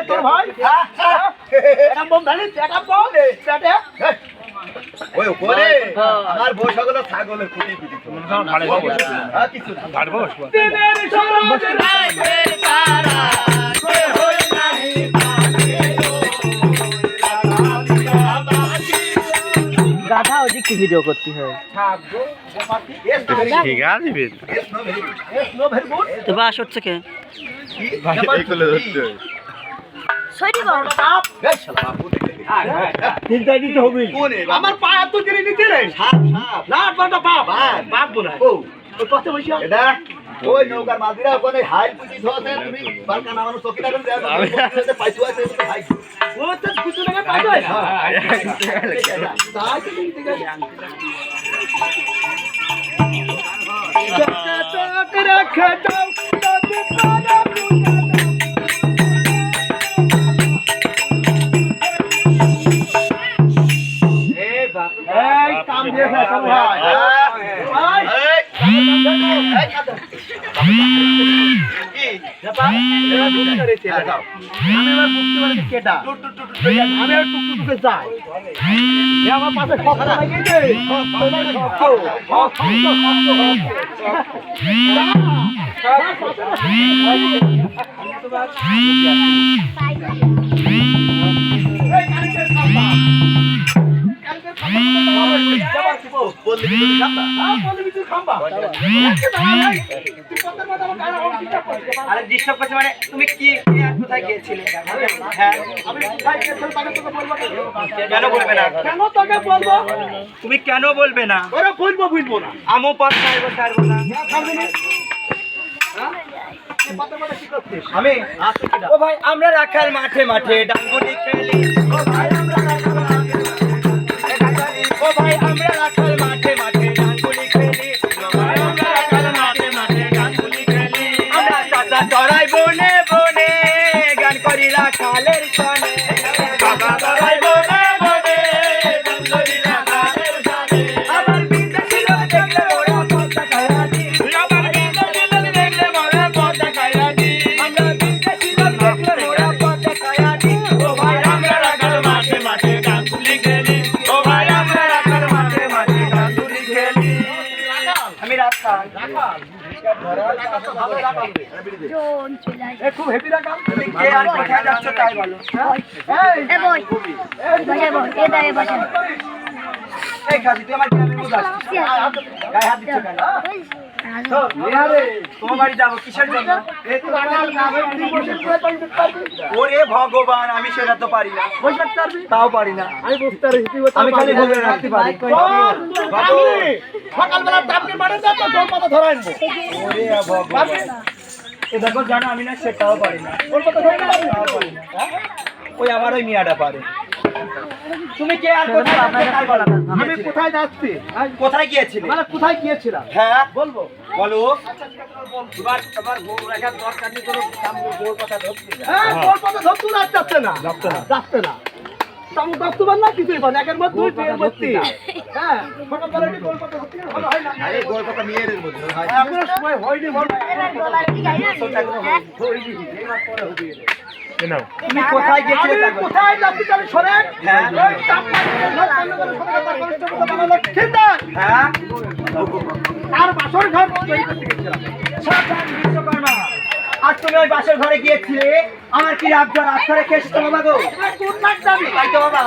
তোর ভাই একটা বম ধানি একটা বম পেটে ওই ওরে আমার বউ সকল ছাগলের খুঁটি পিটি ভাড়ে কিছু না ভাড়ে বস দিনের সমাজ রাতে তারা কে হই নাহি গাধা ওদিক কি ভিডিও করতে হয় ঠিক আছে বেশ নো ভেরি গুড তো বাস হচ্ছে কে ভাই এই কোলে ধরছে সরি বাবা বাপ এই শালা বাপু দেখে তিনটা দিতে হবে কোনে আমার পা এত করে নিতে রে সাপ সাপ লাট বাটা বাপ বাপ বলে ও ওই পাশে বসে এটা ওই নৌকার মাঝিরা ওখানে হাইল পুজি ধোতে তুমি বালকা নামানো চকি লাগান দেয়া পাইছো আছে ভাই ও তো কিছু টাকা পাই যায় তাই তো ঠিক আছে চক রাখে দাও তবে পারা এই কাম দিয়ে ফেলো ভাই ভাই আমার পাশে কথা লাগিয়েছে আরে ডিস্টার্ব করছে মানে তুমি কি কোথায় গিয়েছিলে হ্যাঁ আমি কোথায় গেছিলাম তাকে তোকে বলবো কেন বলবে না কেন তোকে বলবো তুমি কেন বলবে না ওরা বলবো না আমও পথ ছাড়বো না আমি ও ভাই আমরা রাখাল মাঠে মাঠে ডাঙ্গুলি খেলি ও ভাই আমরা রাখাল মাঠে মাঠে ডাঙ্গুলি খেলি ও ভাই আমরা রাখাল মাঠে মাঠে ডাঙ্গুলি খেলি আমরা চাচা চড়াই বনে বনে গান করি রাখালের সনে চাচা চড়াই বনে বনে গান করি রাখালের সনে আমার বিদেশি লোক দেখলে ওরা পথা খাইরা দি আমার বিদেশি লোক দেখলে ওরা পথা খাইরা দি আমরা বিদেশি লোক দেখলে ওরা পথা খাইরা দি ও ভাই আমরা রাখাল মাঠে মাঠে ডাঙ্গুলি খেলি ও ভাই আমরা রাখাল মাঠে মাঠে ডাঙ্গুলি খেলি আমি রাখাল জন চলে আসে খুব হেভি রাখাল তুমি কে আর কোথায় যাচ্ছ তাই বলো এ বই বসে বই এ দাঁড়িয়ে বসে এই খাসি তুই আমার গ্রামে কোথায় আসছিস গায়ে হাত দিচ্ছ কেন তোমার বাড়ি যাবো কিসের জন্য ওরে ভগবান আমি সেটা তো পারি না তাও পারি না আমি খালি ঘুরে রাখতে পারি সকালবেলা টাপকে মারে যা তো জল পাতা ধরে আনবো ওরে ভগবান এ দেখো জানো আমি না সেটাও পারি না জল পাতা ধরে পারবি ওই আমার ওই মিয়াটা পারে তুমি কে আর কোথায় যাচ্ছ তাই বলো আমি কোথায় যাচ্ছি কোথায় গিয়েছিলে মানে কোথায় গিয়েছিলাম হ্যাঁ বলবো বলো তোমার বউ রাখার দরকার নেই কোনো বউর কথা ধরছি জল পাতা ধরতে না যাচ্ছে না যাচ্ছে না তামু দস্তু বান না কিছুই বান একের মধ্যে দুই পেয়ের মধ্যে হ্যাঁ সকালবেলা কি গোল পাতা ধরতে ভালো হয় না আরে গোল কথা মেয়েদের মধ্যে হয় এখনো সময় হয়নি বলো তুমি কোথায় গিয়েছিলে আমি কোথায় যাচ্ছি তাহলে শোনেন হ্যাঁ। ওই হ্যাঁ তার বাসর ঘর তৈরি করতে গেছিলাম সাবধান বিশ্বকর্মা আর তুমি ওই বাসের ঘরে গিয়েছিলে আমার কি রাত জ্বর আস্থা রেখে এসেছো বাবা গো কোন নাক যাবি তাই তো বাবা